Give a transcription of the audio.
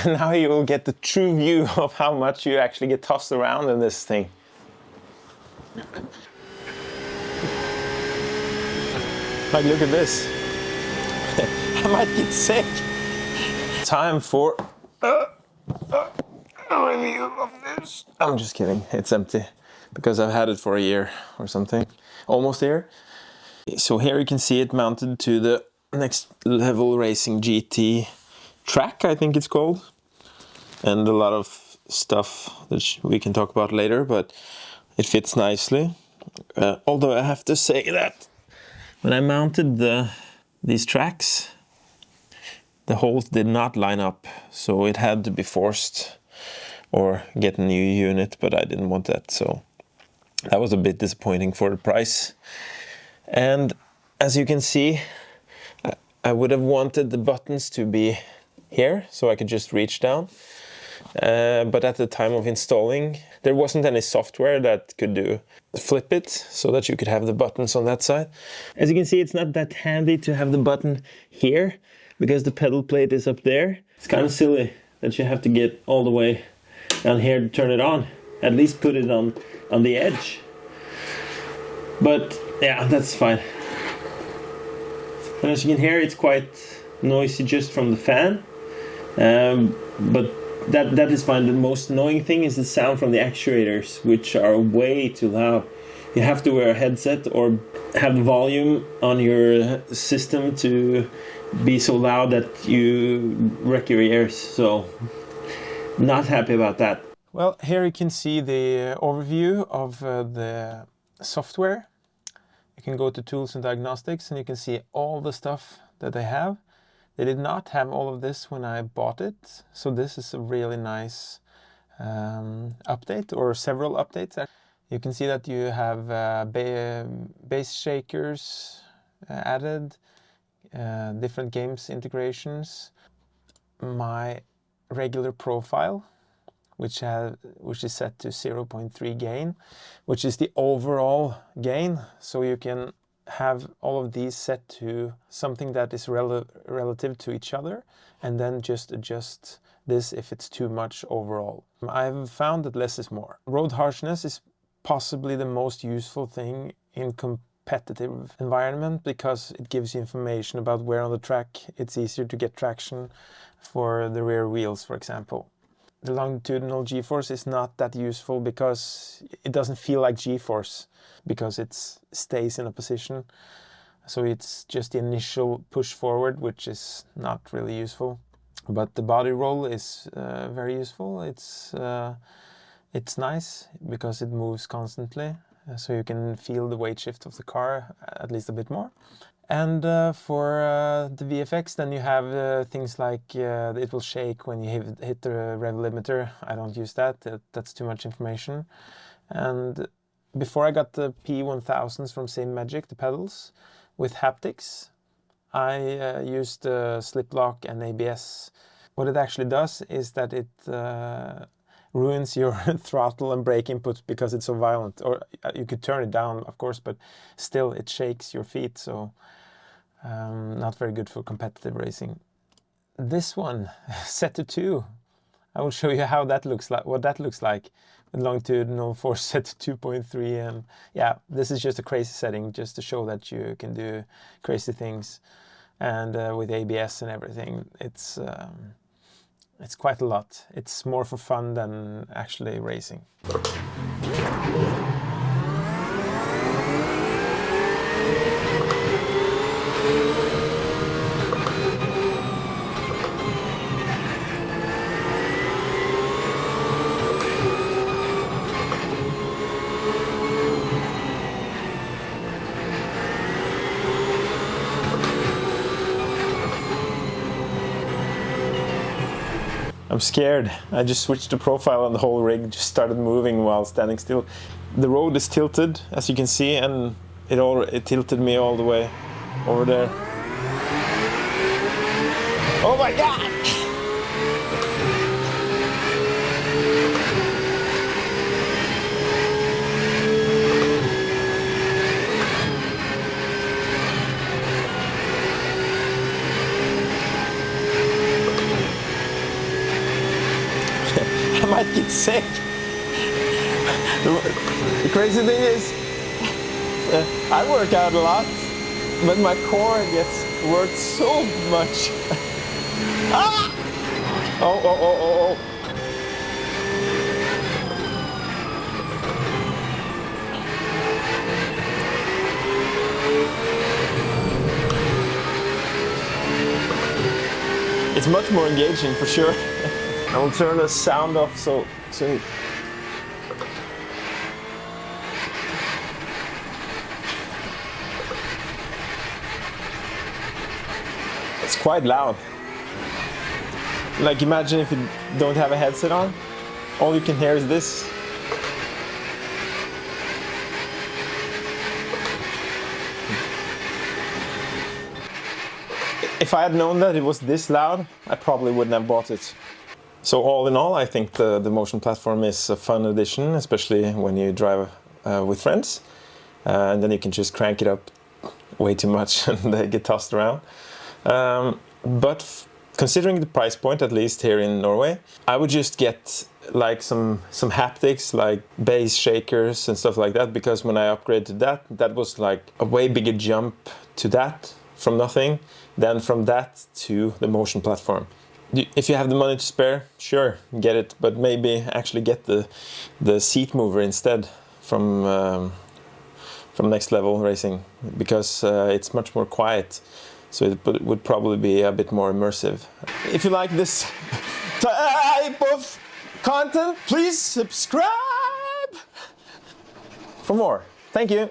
Now you will get the true view of how much you actually get tossed around in this thing. Like, look at this. I might get sick. Time for a review of this. I'm just kidding, it's empty because I've had it for a year or something, almost a year. So here you can see it mounted to the Next Level Racing GT track, I think it's called, and a lot of stuff that we can talk about later, but it fits nicely. Although I have to say that when I mounted these tracks, the holes did not line up, so it had to be forced or get a new unit, but I didn't want that, so that was a bit disappointing for the price. And as you can see, I would have wanted the buttons to be here, so I could just reach down. But at the time of installing, there wasn't any software that could flip it so that you could have the buttons on that side. As you can see, it's not that handy to have the button here because the pedal plate is up there. It's kind of silly that you have to get all the way down here to turn it on. At least put it on the edge. But yeah, that's fine. And as you can hear, it's quite noisy just from the fan. But that is fine. The most annoying thing is the sound from the actuators, which are way too loud. You have to wear a headset or have the volume on your system to be so loud that you wreck your ears. So, not happy about that. Well, here you can see the overview of the software. You can go to Tools and Diagnostics and you can see all the stuff that they have. They did not have all of this when I bought it, so this is a really nice update, or several updates. You can see that you have bass shakers added, different games integrations, my regular profile, which is set to 0.3 gain, which is the overall gain, so you can have all of these set to something that is relative to each other, and then just adjust this if it's too much overall. I've found that less is more. Road harshness is possibly the most useful thing in competitive environment because it gives you information about where on the track it's easier to get traction for the rear wheels, for example. The longitudinal G-force is not that useful because it doesn't feel like G-force because it stays in a position. So it's just the initial push forward, which is not really useful. But the body roll is very useful. It's nice because it moves constantly, so you can feel the weight shift of the car at least a bit more. And for the VFX, then you have things like it will shake when you hit the rev limiter. I don't use that. That's too much information. And before I got the P1000s from Simagic, the pedals, with haptics, I used slip lock and ABS. What it actually does is that it ruins your throttle and brake input because it's so violent. Or you could turn it down, of course, but still it shakes your feet, so not very good for competitive racing. This one, set to 2. I will show you how that looks like, what that looks like with longitudinal force set to 2.3. And yeah, this is just a crazy setting just to show that you can do crazy things. And with ABS and everything, it's quite a lot. It's more for fun than actually racing. I'm scared. I just switched the profile and the whole rig just started moving while standing still. The road is tilted, as you can see, and it tilted me all the way over there. Oh my God! might get sick. The crazy thing is, I work out a lot, but my core gets worked so much. Ah! Oh, oh, oh, oh, oh. It's much more engaging for sure. I will turn the sound off so it's quite loud. Like imagine if you don't have a headset on, all you can hear is this. If I had known that it was this loud, I probably wouldn't have bought it. So all in all, I think the Motion platform is a fun addition, especially when you drive with friends. And then you can just crank it up way too much and they get tossed around. But considering the price point, at least here in Norway, I would just get like some haptics, like bass shakers and stuff like that, because when I upgraded that was like a way bigger jump to that from nothing than from that to the Motion platform. If you have the money to spare, sure, get it, but maybe actually get the seat mover instead from Next Level Racing, because it's much more quiet, so it would probably be a bit more immersive. If you like this type of content, please subscribe for more. Thank you.